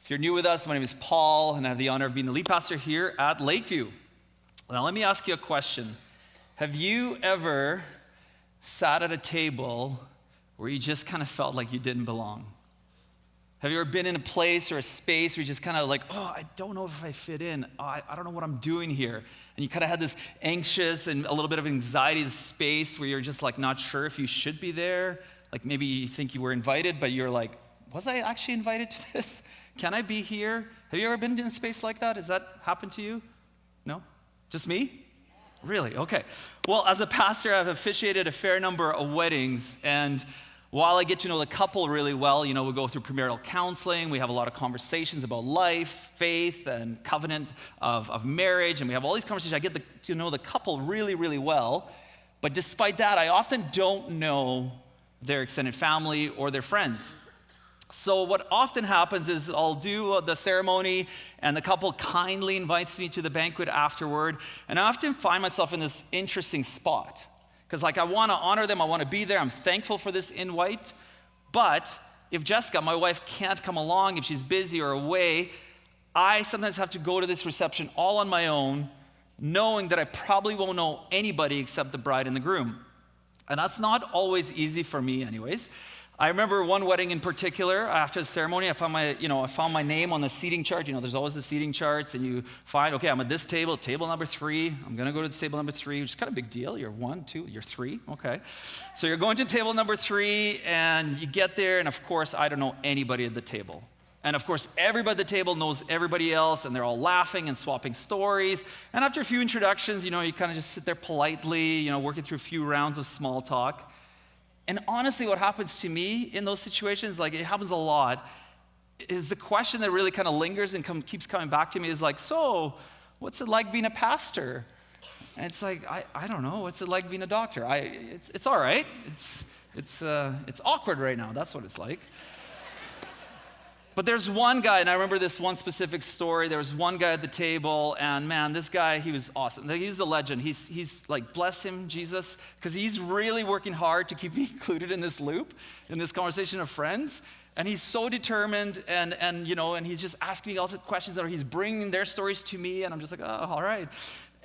If you're new with us, my name is Paul, and I have the honor of being the lead pastor here at Lakeview. Now, let me ask you a question. Have you ever sat at a table where you just kind of felt like you didn't belong? Have you ever been in a place or a space where you just kind of like, oh, I don't know if I fit in. I don't know what I'm doing here. And you kind of had this anxious and a little bit of anxiety, this space where you're just like not sure if you should be there. Like maybe you think you were invited, but you're like, was I actually invited to this? Can I be here? Have you ever been in a space like that? Has that happened to you? No? Just me? Really? Okay. Well, as a pastor, I've officiated a fair number of weddings, and while I get to know the couple really well, we go through premarital counseling, we have a lot of conversations about life, faith, and covenant of marriage, and we have all these conversations. I get to know the couple really, really well, but despite that, I often don't know their extended family or their friends. So what often happens is I'll do the ceremony and the couple kindly invites me to the banquet afterward. And I often find myself in this interesting spot because I want to honor them. I want to be there. I'm thankful for this invite. But if Jessica, my wife, can't come along, if she's busy or away, I sometimes have to go to this reception all on my own, knowing that I probably won't know anybody except the bride and the groom. And that's not always easy for me anyways. I remember one wedding in particular. After the ceremony, I found my name on the seating chart. There's always the seating charts, and you find, okay, I'm at this table, table number 3. I'm going to go to this table number 3, which is kind of a big deal. You're 1, 2, you're 3. Okay, so you're going to table number 3, and you get there, and of course, I don't know anybody at the table. And of course, everybody at the table knows everybody else, and they're all laughing and swapping stories. And after a few introductions, you kind of just sit there politely, working through a few rounds of small talk. And honestly, what happens to me in those situations, it happens a lot, is the question that really kind of lingers and keeps coming back to me is like, so, what's it like being a pastor? And it's like, I don't know, what's it like being a doctor? It's all right. It's awkward right now. That's what it's like. But there's one guy, and I remember this one specific story. There was one guy at the table, and man, this guy, he was awesome. He's a legend. He's like, bless him, Jesus, because he's really working hard to keep me included in this loop, in this conversation of friends. And he's so determined, and he's just asking me all sorts of questions, or he's bringing their stories to me, and I'm just like, oh, all right.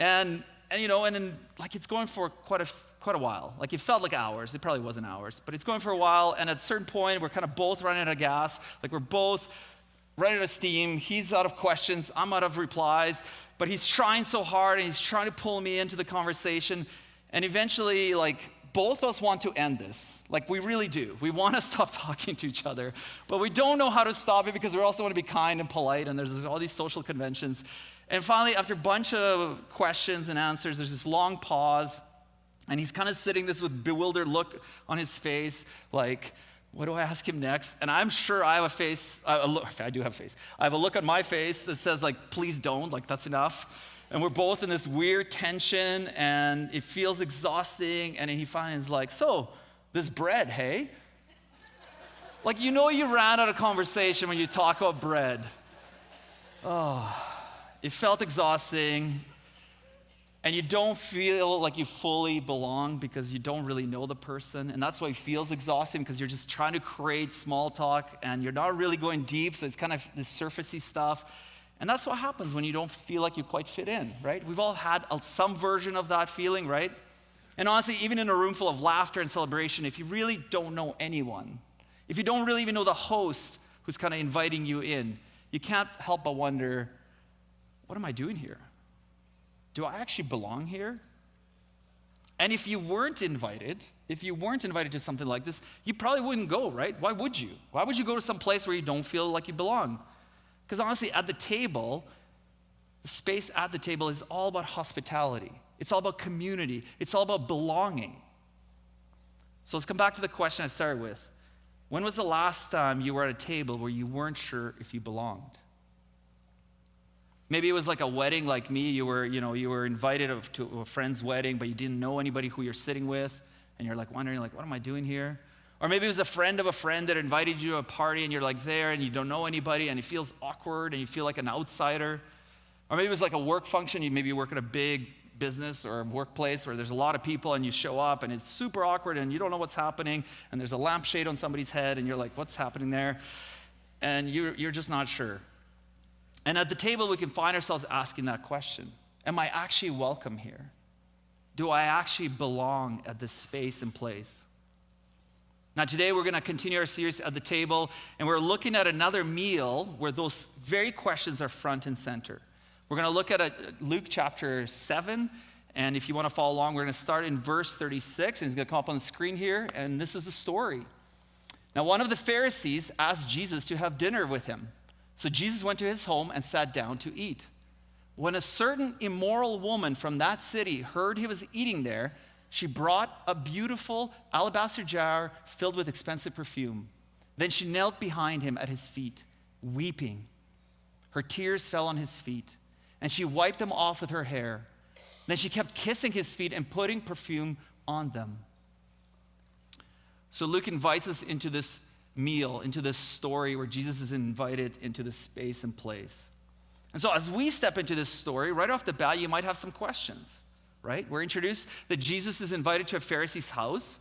And then it's going for quite a while. It felt like hours. It probably wasn't hours, but it's going for a while. And at a certain point, we're kind of both running out of gas. We're both running out of steam. He's out of questions. I'm out of replies. But he's trying so hard, and he's trying to pull me into the conversation. And eventually, both of us want to end this. We really do. We want to stop talking to each other, but we don't know how to stop it because we also want to be kind and polite, and there's all these social conventions. And finally, after a bunch of questions and answers, there's this long pause. And he's kind of sitting this with bewildered look on his face, what do I ask him next? And I'm sure I have a face, I do have a face. I have a look on my face that says please don't, that's enough. And we're both in this weird tension, and it feels exhausting. And he finds so, this bread, hey? You ran out of conversation when you talk about bread. Oh, it felt exhausting. And you don't feel like you fully belong because you don't really know the person. And that's why it feels exhausting, because you're just trying to create small talk and you're not really going deep. So it's kind of this surfacey stuff. And that's what happens when you don't feel like you quite fit in, right? We've all had some version of that feeling, right? And honestly, even in a room full of laughter and celebration, if you really don't know anyone, if you don't really even know the host who's kind of inviting you in, you can't help but wonder, what am I doing here? Do I actually belong here? And if you weren't invited to something like this, you probably wouldn't go, right? Why would you? Why would you go to some place where you don't feel like you belong? Because honestly, at the table, the space at the table is all about hospitality. It's all about community. It's all about belonging. So let's come back to the question I started with. When was the last time you were at a table where you weren't sure if you belonged? Maybe it was like a wedding like me. You were invited to a friend's wedding, but you didn't know anybody who you're sitting with, and you're wondering, what am I doing here? Or maybe it was a friend of a friend that invited you to a party, and you're there, and you don't know anybody, and it feels awkward, and you feel like an outsider. Or maybe it was like a work function. Maybe you work at a big business or a workplace where there's a lot of people, and you show up, and it's super awkward, and you don't know what's happening, and there's a lampshade on somebody's head, and you're like, what's happening there? And you're just not sure. And at the table, we can find ourselves asking that question. Am I actually welcome here? Do I actually belong at this space and place? Now today we're going to continue our series at the table, and we're looking at another meal where those very questions are front and center. We're going to look at Luke chapter 7, and if you want to follow along, we're going to start in verse 36, and it's going to come up on the screen here, and this is the story. Now one of the Pharisees asked Jesus to have dinner with him. So Jesus went to his home and sat down to eat. When a certain immoral woman from that city heard he was eating there, she brought a beautiful alabaster jar filled with expensive perfume. Then she knelt behind him at his feet, weeping. Her tears fell on his feet, and she wiped them off with her hair. Then she kept kissing his feet and putting perfume on them. So Luke invites us into this meal, into this story where Jesus is invited into this space and place. And so as we step into this story, right off the bat, you might have some questions. Right? We're introduced that Jesus is invited to a Pharisee's house,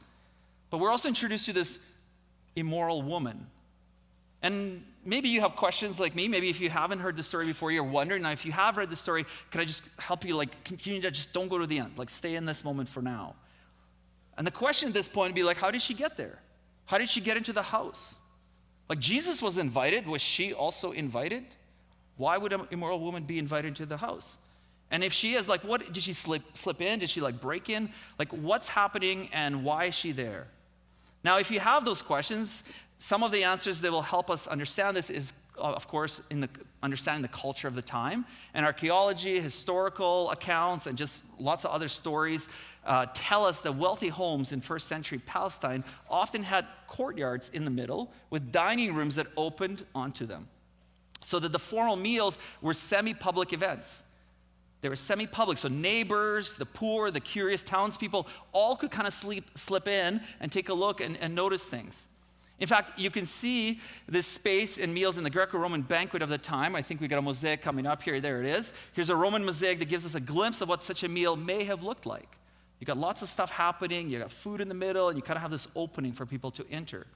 but we're also introduced to this immoral woman. And maybe you have questions like me. Maybe if you haven't heard the story before, you're wondering. Now, if you have read the story, can I just help you? Can you just don't go to the end? Stay in this moment for now. And the question at this point would be how did she get there? How did she get into the house? Jesus was invited. Was she also invited? Why would an immoral woman be invited into the house? And if she is, what did she slip in? Did she break in? What's happening and why is she there? Now, if you have those questions, some of the answers that will help us understand this is, of course, in understanding the culture of the time. And archaeology, historical accounts, and just lots of other stories tell us that wealthy homes in first century Palestine often had courtyards in the middle with dining rooms that opened onto them. So that the formal meals were semi-public events. They were semi-public, so neighbors, the poor, the curious townspeople, all could kind of slip in and take a look and notice things. In fact, you can see this space in meals in the Greco-Roman banquet of the time. I think we got a mosaic coming up here. There it is. Here's a Roman mosaic that gives us a glimpse of what such a meal may have looked like. You got lots of stuff happening. You got food in the middle, and you kind of have this opening for people to enter.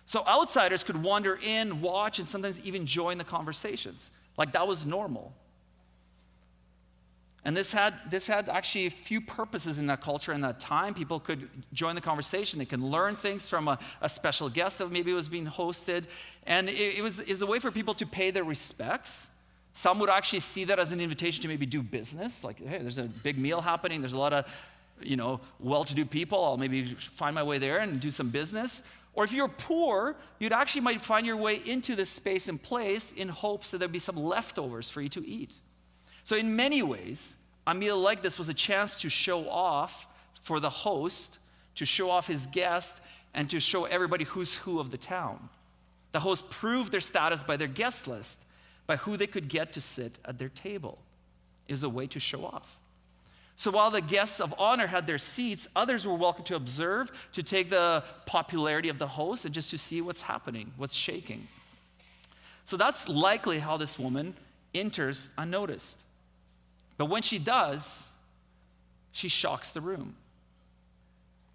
So outsiders could wander in, watch, and sometimes even join the conversations. That was normal. And this had actually a few purposes in that culture and that time. People could join the conversation. They can learn things from a special guest that maybe was being hosted. And it was a way for people to pay their respects. Some would actually see that as an invitation to maybe do business. Hey, there's a big meal happening. There's a lot of, well-to-do people. I'll maybe find my way there and do some business. Or if you're poor, you'd actually might find your way into this space and place in hopes that there'd be some leftovers for you to eat. So in many ways, a meal like this was a chance to show off for the host, to show off his guest, and to show everybody who's who of the town. The host proved their status by their guest list, by who they could get to sit at their table. It was a way to show off. So while the guests of honor had their seats, others were welcome to observe, to take the popularity of the host and just to see what's happening, what's shaking. So that's likely how this woman enters unnoticed. But when she does, she shocks the room.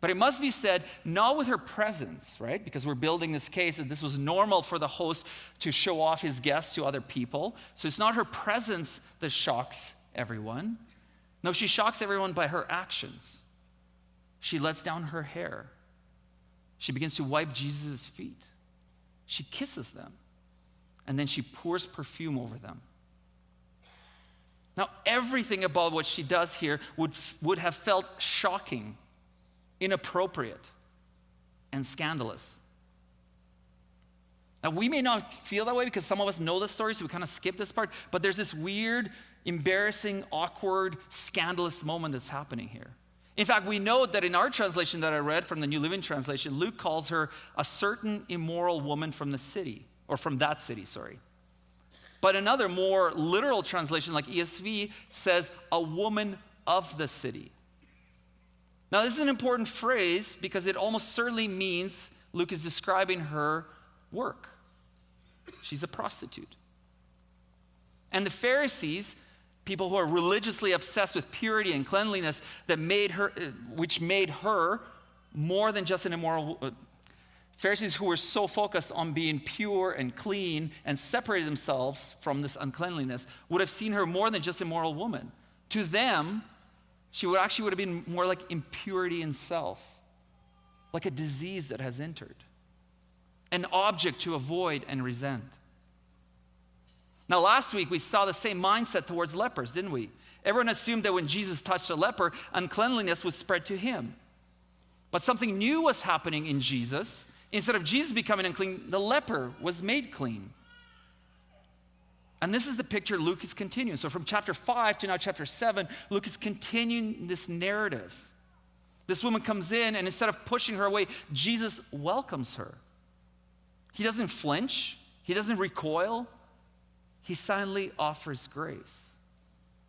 But it must be said, not with her presence, right? Because we're building this case that this was normal for the host to show off his guests to other people. So it's not her presence that shocks everyone. No, she shocks everyone by her actions. She lets down her hair. She begins to wipe Jesus' feet. She kisses them. And then she pours perfume over them. Now, everything about what she does here would have felt shocking, inappropriate, and scandalous. Now, we may not feel that way because some of us know the story, so we kind of skip this part, but there's this weird, embarrassing, awkward, scandalous moment that's happening here. In fact, we know that in our translation that I read from the New Living Translation, Luke calls her a certain immoral woman from the city, or from that city, sorry. But another more literal translation, like ESV, says a woman of the city. Now, this is an important phrase because it almost certainly means Luke is describing her work. She's a prostitute. And the Pharisees, people who are religiously obsessed with purity and cleanliness, which made her more than just an immoral. Pharisees who were so focused on being pure and clean and separated themselves from this uncleanliness would have seen her more than just a moral woman. To them, she would have been more like impurity in self, like a disease that has entered, an object to avoid and resent. Now, last week we saw the same mindset towards lepers, didn't we? Everyone assumed that when Jesus touched a leper, uncleanliness would spread to him. But something new was happening in Jesus. Instead of Jesus becoming unclean, the leper was made clean. And this is the picture Luke is continuing. So from chapter 5 to now chapter 7, Luke is continuing this narrative. This woman comes in, and instead of pushing her away, Jesus welcomes her. He doesn't flinch. He doesn't recoil. He silently offers grace.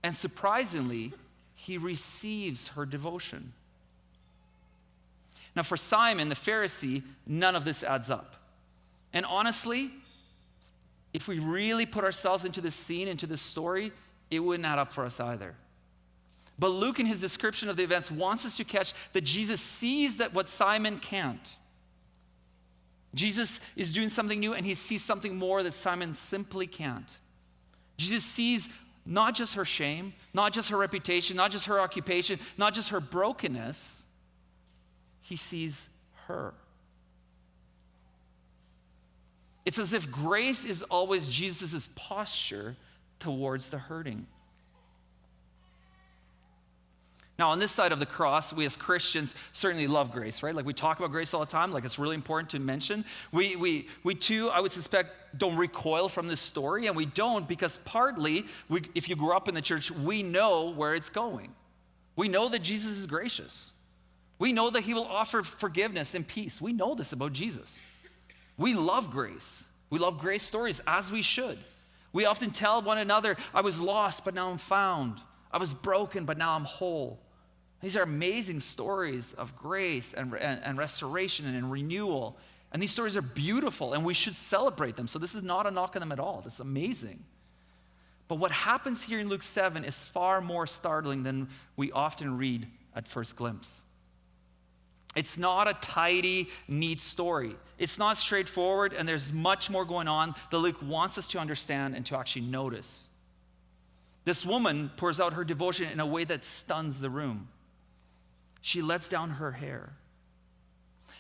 And surprisingly, he receives her devotion. Now, for Simon, the Pharisee, none of this adds up. And honestly, if we really put ourselves into this scene, into this story, it wouldn't add up for us either. But Luke, in his description of the events, wants us to catch that Jesus sees that what Simon can't. Jesus is doing something new, and he sees something more that Simon simply can't. Jesus sees not just her shame, not just her reputation, not just her occupation, not just her brokenness. He sees her. It's as if grace is always Jesus' posture towards the hurting. Now, on this side of the cross, we as Christians certainly love grace, right? Like we talk about grace all the time, like it's really important to mention. We too, I would suspect, don't recoil from this story, and we don't because partly, if you grew up in the church, we know where it's going. We know that Jesus is gracious. We know that he will offer forgiveness and peace. We know this about Jesus. We love grace. We love grace stories, as we should. We often tell one another, I was lost, but now I'm found. I was broken, but now I'm whole. These are amazing stories of grace and restoration and renewal. And these stories are beautiful, and we should celebrate them. So this is not a knock on them at all. This is amazing. But what happens here in Luke 7 is far more startling than we often read at first glimpse. It's not a tidy, neat story. It's not straightforward, and there's much more going on that Luke wants us to understand and to actually notice. This woman pours out her devotion in a way that stuns the room. She lets down her hair.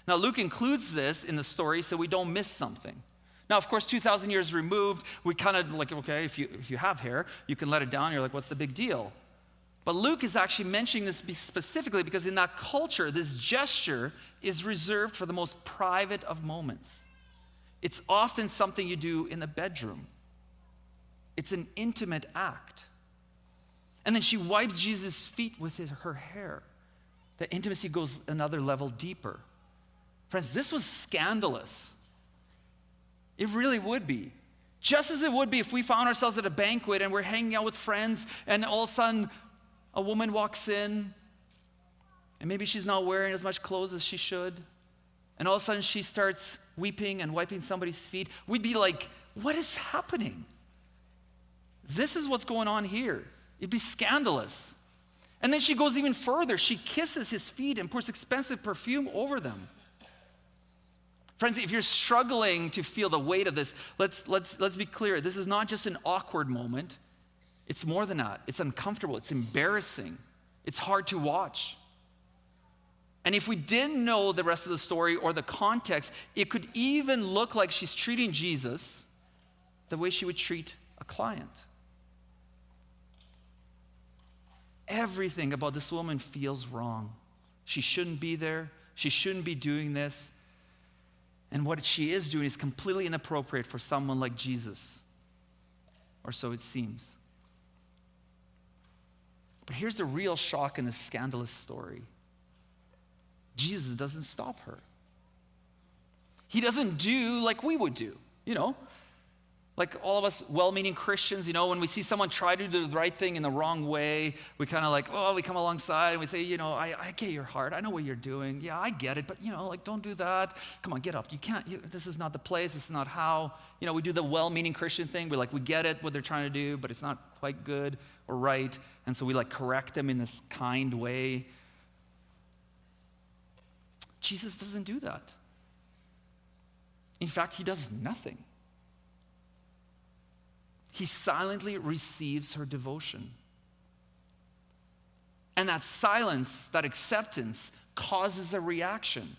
Now, Luke includes this in the story so we don't miss something. Now, of course, 2,000 years removed, we kind of like, okay, if you have hair, you can let it down. You're like, what's the big deal? But Luke is actually mentioning this specifically because in that culture, this gesture is reserved for the most private of moments. It's often something you do in the bedroom. It's an intimate act. And then she wipes Jesus' feet with her hair. The intimacy goes another level deeper. Friends, this was scandalous. It really would be. Just as it would be if we found ourselves at a banquet and we're hanging out with friends and all of a sudden a woman walks in and maybe she's not wearing as much clothes as she should. And all of a sudden she starts weeping and wiping somebody's feet. We'd be like, what is happening? This is what's going on here. It'd be scandalous. And then she goes even further. She kisses his feet and pours expensive perfume over them. Friends, if you're struggling to feel the weight of this, let's be clear. This is not just an awkward moment. It's more than that. It's uncomfortable. It's embarrassing. It's hard to watch. And if we didn't know the rest of the story or the context, it could even look like she's treating Jesus the way she would treat a client. Everything about this woman feels wrong. She shouldn't be there. She shouldn't be doing this. And what she is doing is completely inappropriate for someone like Jesus. Or so it seems. But here's the real shock in this scandalous story. Jesus doesn't stop her. He doesn't do like we would do, Like all of us well-meaning Christians, when we see someone try to do the right thing in the wrong way, we kind of we come alongside and we say, I get your heart. I know what you're doing. Yeah, I get it, but don't do that. Come on, get up. You can't, this is not the place. This is not how, we do the well-meaning Christian thing. We get it, what they're trying to do, but it's not quite good or right. And so we correct them in this kind way. Jesus doesn't do that. In fact, he does nothing. He silently receives her devotion. And that silence, that acceptance, causes a reaction.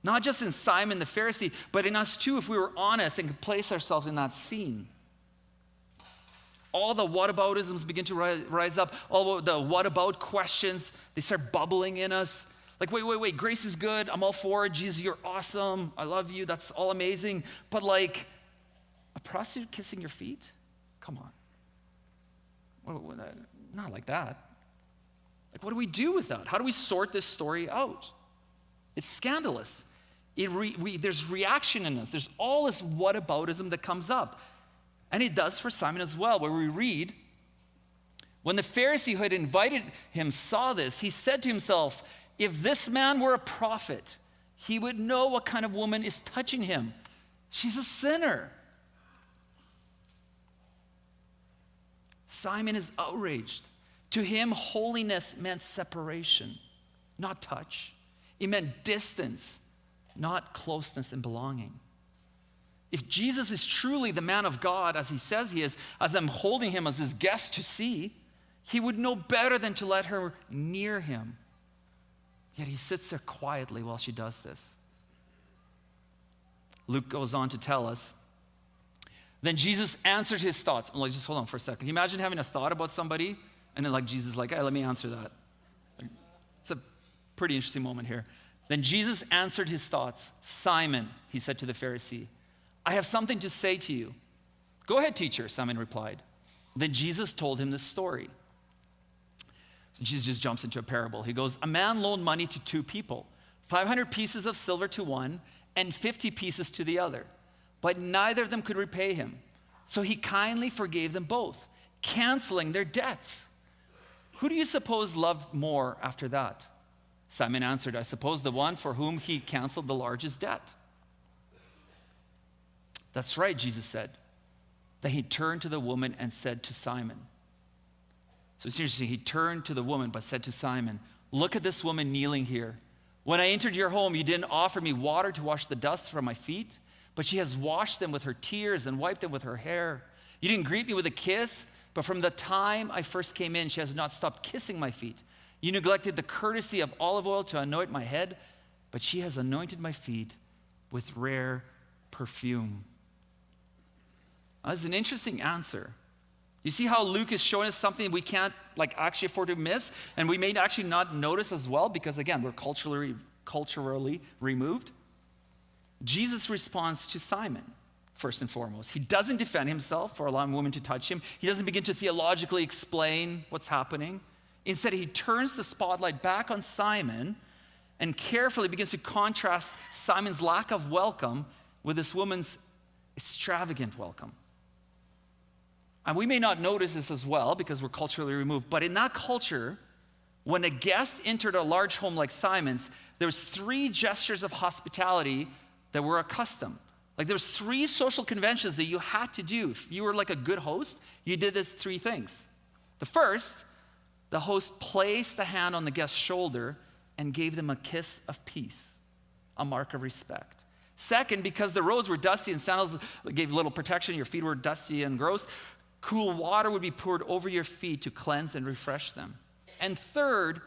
Not just in Simon the Pharisee, but in us too, if we were honest and could place ourselves in that scene. All the whataboutisms begin to rise up. All the what about questions, they start bubbling in us. Like, wait, grace is good. I'm all for it. Jesus, you're awesome. I love you. That's all amazing. But like, a prostitute kissing your feet? Come on. Not like that. Like, what do we do with that? How do we sort this story out? It's scandalous. There's reaction in us. There's all this whataboutism that comes up. And it does for Simon as well, where we read, when the Pharisee who had invited him saw this, he said to himself, if this man were a prophet, he would know what kind of woman is touching him. She's a sinner. Simon is outraged. To him, holiness meant separation, not touch. It meant distance, not closeness and belonging. If Jesus is truly the man of God, as he says he is, as I'm holding him as his guest to see, he would know better than to let her near him. Yet he sits there quietly while she does this. Luke goes on to tell us, then Jesus answered his thoughts. I'm like, just hold on for a second. Can you imagine having a thought about somebody, and then like Jesus is like, hey, let me answer that. It's a pretty interesting moment here. Then Jesus answered his thoughts. Simon, he said to the Pharisee, I have something to say to you. Go ahead, teacher, Simon replied. Then Jesus told him this story. So Jesus just jumps into a parable. He goes, a man loaned money to two people, 500 pieces of silver to one and 50 pieces to the other. But neither of them could repay him. So he kindly forgave them both, canceling their debts. Who do you suppose loved more after that? Simon answered, I suppose the one for whom he canceled the largest debt. That's right, Jesus said. Then he turned to the woman and said to Simon. So it's interesting, he turned to the woman but said to Simon, look at this woman kneeling here. When I entered your home, you didn't offer me water to wash the dust from my feet, but she has washed them with her tears and wiped them with her hair. You didn't greet me with a kiss, but from the time I first came in, she has not stopped kissing my feet. You neglected the courtesy of olive oil to anoint my head, but she has anointed my feet with rare perfume. That's an interesting answer. You see how Luke is showing us something we can't actually afford to miss, and we may actually not notice as well because, again, we're culturally removed. Jesus responds to Simon, first and foremost. He doesn't defend himself for allowing women to touch him. He doesn't begin to theologically explain what's happening. Instead, he turns the spotlight back on Simon and carefully begins to contrast Simon's lack of welcome with this woman's extravagant welcome. And we may not notice this as well because we're culturally removed, but in that culture, when a guest entered a large home like Simon's, there was 3 gestures of hospitality that were accustomed. Like there was 3 social conventions that you had to do. If you were like a good host, you did these 3 things. The first, the host placed a hand on the guest's shoulder and gave them a kiss of peace, a mark of respect. Second, because the roads were dusty and sandals gave little protection, your feet were dusty and gross, cool water would be poured over your feet to cleanse and refresh them. And third,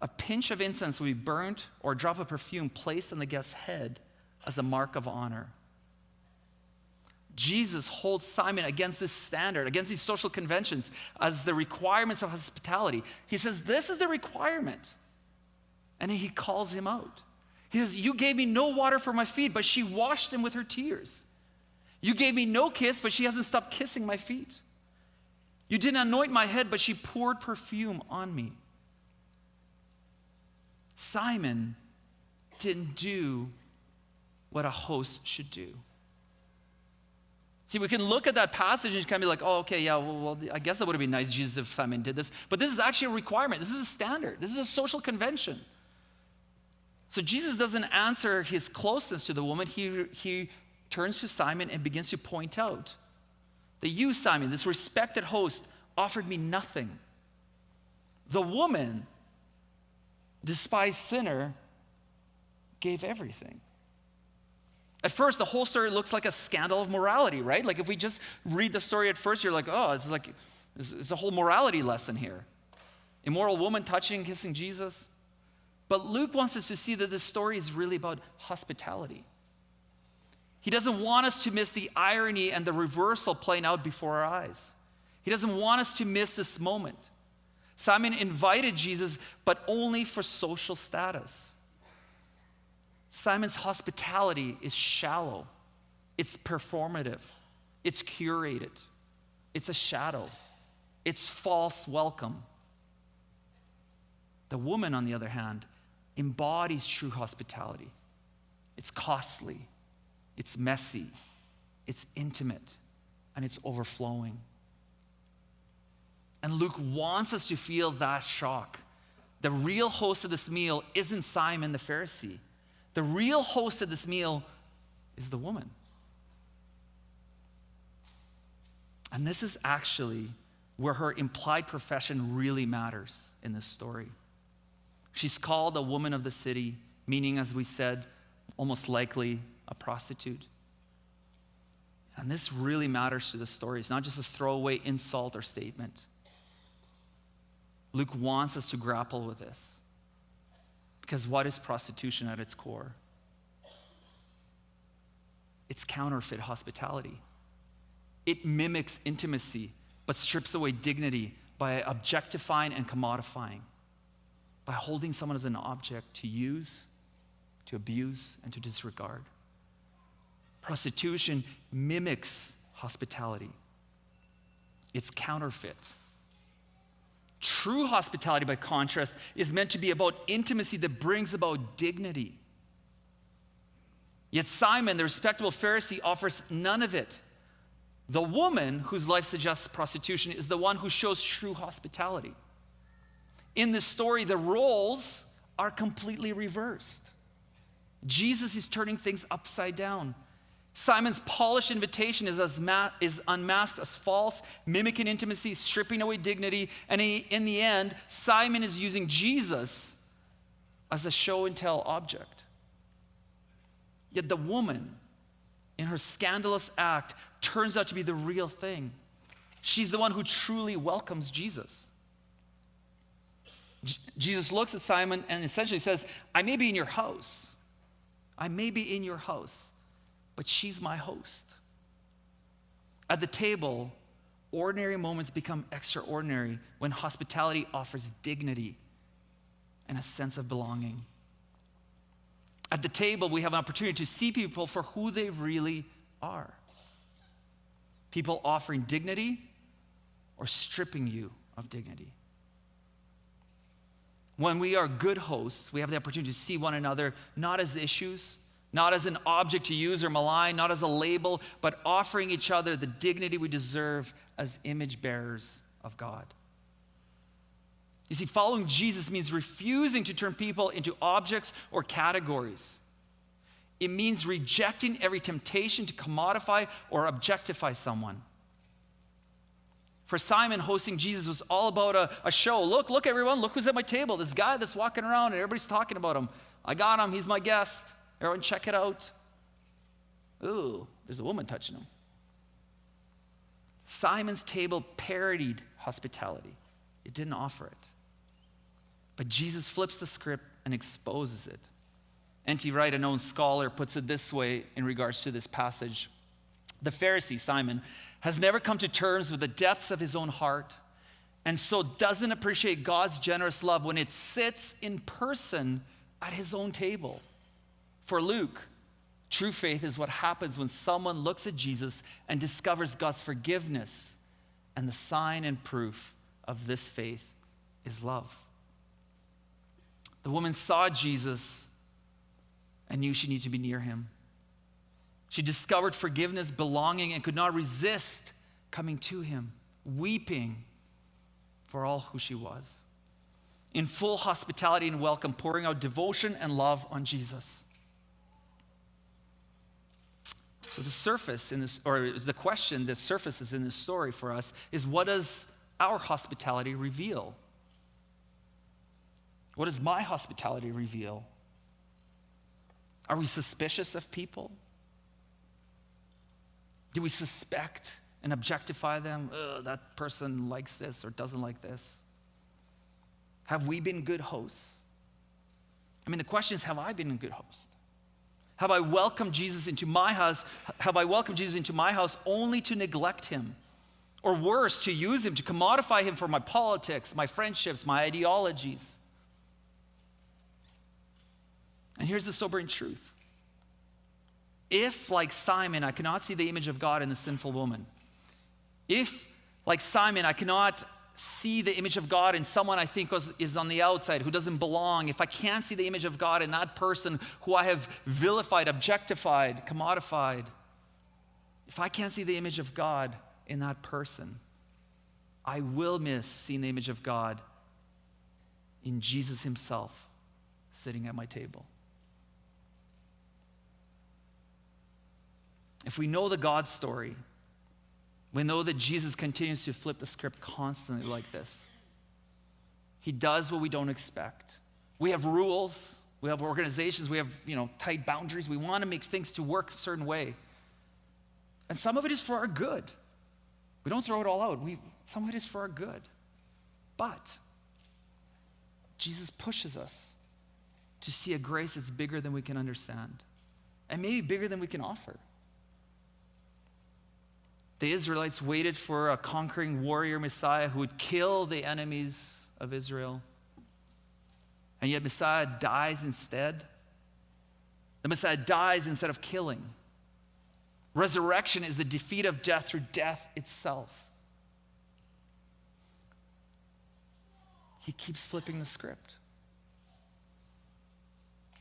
a pinch of incense would be burnt or a drop of perfume placed on the guest's head as a mark of honor. Jesus holds Simon against this standard, against these social conventions as the requirements of hospitality. He says, this is the requirement. And he calls him out. He says, you gave me no water for my feet, but she washed them with her tears. You gave me no kiss, but she hasn't stopped kissing my feet. You didn't anoint my head, but she poured perfume on me. Simon didn't do what a host should do. See, we can look at that passage and kind of be like, oh, okay, yeah, well, I guess that would have been nice, Jesus, if Simon did this. But this is actually a requirement. This is a standard. This is a social convention. So Jesus doesn't answer his closeness to the woman. He turns to Simon and begins to point out that you, Simon, this respected host, offered me nothing. The woman, despised sinner, gave everything. At first, the whole story looks like a scandal of morality, right? Like if we just read the story at first, you're like, oh, it's a whole morality lesson here. Immoral woman touching, kissing Jesus. But Luke wants us to see that this story is really about hospitality. He doesn't want us to miss the irony and the reversal playing out before our eyes. He doesn't want us to miss this moment. Simon invited Jesus, but only for social status. Simon's hospitality is shallow. It's performative. It's curated. It's a shadow. It's false welcome. The woman, on the other hand, embodies true hospitality. It's costly. It's messy. It's intimate. And it's overflowing. And Luke wants us to feel that shock. The real host of this meal isn't Simon the Pharisee. The real host of this meal is the woman. And this is actually where her implied profession really matters in this story. She's called a woman of the city, meaning, as we said, almost likely a prostitute. And this really matters to the story. It's not just a throwaway insult or statement. Luke wants us to grapple with this. Because what is prostitution at its core? It's counterfeit hospitality. It mimics intimacy, but strips away dignity by objectifying and commodifying, by holding someone as an object to use, to abuse, and to disregard. Prostitution mimics hospitality. It's counterfeit. True hospitality, by contrast, is meant to be about intimacy that brings about dignity. Yet Simon, the respectable Pharisee, offers none of it. The woman, whose life suggests prostitution, is the one who shows true hospitality. In this story, the roles are completely reversed. Jesus is turning things upside down. Simon's polished invitation is unmasked as false, mimicking intimacy, stripping away dignity, and in the end, Simon is using Jesus as a show and tell object. Yet the woman, in her scandalous act, turns out to be the real thing. She's the one who truly welcomes Jesus. Jesus looks at Simon and essentially says, I may be in your house. I may be in your house, but she's my host. At the table, ordinary moments become extraordinary when hospitality offers dignity and a sense of belonging. At the table, we have an opportunity to see people for who they really are. People offering dignity or stripping you of dignity. When we are good hosts, we have the opportunity to see one another not as issues, not as an object to use or malign, not as a label, but offering each other the dignity we deserve as image bearers of God. You see, following Jesus means refusing to turn people into objects or categories. It means rejecting every temptation to commodify or objectify someone. For Simon, hosting Jesus was all about a show. Look, everyone, look who's at my table. This guy that's walking around and everybody's talking about him. I got him, he's my guest. Everyone check it out. Ooh, there's a woman touching him. Simon's table parodied hospitality. It didn't offer it. But Jesus flips the script and exposes it. N.T. Wright, a known scholar, puts it this way in regards to this passage. The Pharisee, Simon, has never come to terms with the depths of his own heart, and so doesn't appreciate God's generous love when it sits in person at his own table. For Luke, true faith is what happens when someone looks at Jesus and discovers God's forgiveness, and the sign and proof of this faith is love. The woman saw Jesus and knew she needed to be near him. She discovered forgiveness, belonging, and could not resist coming to him, weeping for all who she was. In full hospitality and welcome, pouring out devotion and love on Jesus. So the surface in this, or the question that surfaces in this story for us is, what does our hospitality reveal? What does my hospitality reveal? Are we suspicious of people? Do we suspect and objectify them? That person likes this or doesn't like this. Have we been good hosts? I mean, the question is, have I been a good host? Have I welcomed Jesus into my house? Have I welcomed Jesus into my house only to neglect him? Or worse, to use him, to commodify him for my politics, my friendships, my ideologies? And here's the sobering truth. If, like Simon, I cannot see the image of God in the sinful woman, if, like Simon, I cannot see the image of God in someone I think is on the outside, who doesn't belong, if I can't see the image of God in that person who I have vilified, objectified, commodified, if I can't see the image of God in that person, I will miss seeing the image of God in Jesus himself sitting at my table. If we know the God story, we know that Jesus continues to flip the script constantly like this. He does what we don't expect. We have rules, we have organizations, we have, tight boundaries. We want to make things to work a certain way. And some of it is for our good. We don't throw it all out. Some of it is for our good. But Jesus pushes us to see a grace that's bigger than we can understand, and maybe bigger than we can offer. The Israelites waited for a conquering warrior Messiah who would kill the enemies of Israel. And yet Messiah dies instead. The Messiah dies instead of killing. Resurrection is the defeat of death through death itself. He keeps flipping the script.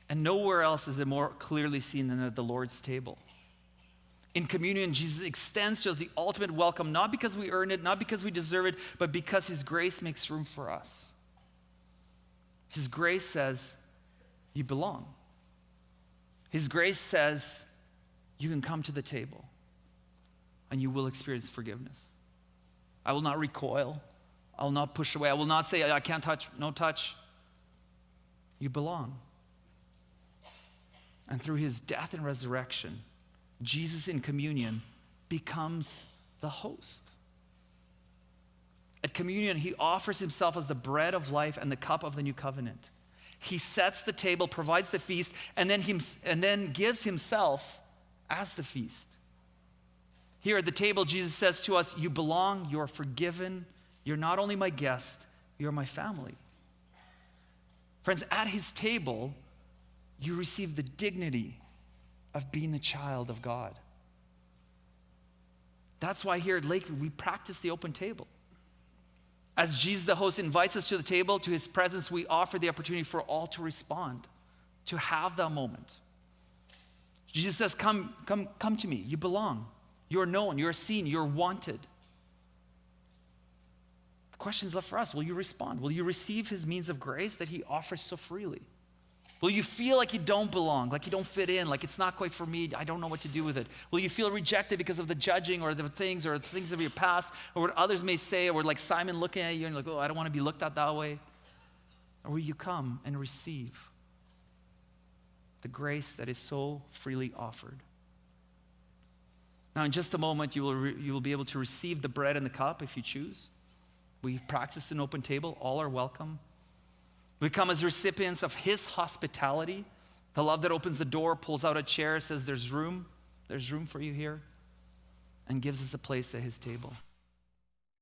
And nowhere else is it more clearly seen than at the Lord's table. In communion, Jesus extends to us the ultimate welcome, not because we earn it, not because we deserve it, but because his grace makes room for us. His grace says, you belong. His grace says, you can come to the table and you will experience forgiveness. I will not recoil. I will not push away. I will not say, I can't touch, no touch. You belong. And through his death and resurrection, Jesus in communion becomes the host. At communion, he offers himself as the bread of life and the cup of the new covenant. He sets the table, provides the feast, and then gives himself as the feast. Here at the table, Jesus says to us, you belong, you are forgiven, you're not only my guest, you're my family. Friends, at his table, you receive the dignity of being the child of God. That's why here at Lakeview, we practice the open table. As Jesus, the host, invites us to the table, to his presence, we offer the opportunity for all to respond, to have that moment. Jesus says, come to me. You belong. You're known. You're seen. You're wanted. The question is left for us. Will you respond? Will you receive his means of grace that he offers so freely? Will you feel like you don't belong, like you don't fit in, like it's not quite for me, I don't know what to do with it? Will you feel rejected because of the judging or the things of your past, or what others may say, or like Simon looking at you and like, oh, I don't want to be looked at that way? Or will you come and receive the grace that is so freely offered? Now, in just a moment, you will be able to receive the bread and the cup if you choose. We practice an open table. All are welcome. We come as recipients of his hospitality, the love that opens the door, pulls out a chair, says there's room for you here, and gives us a place at his table.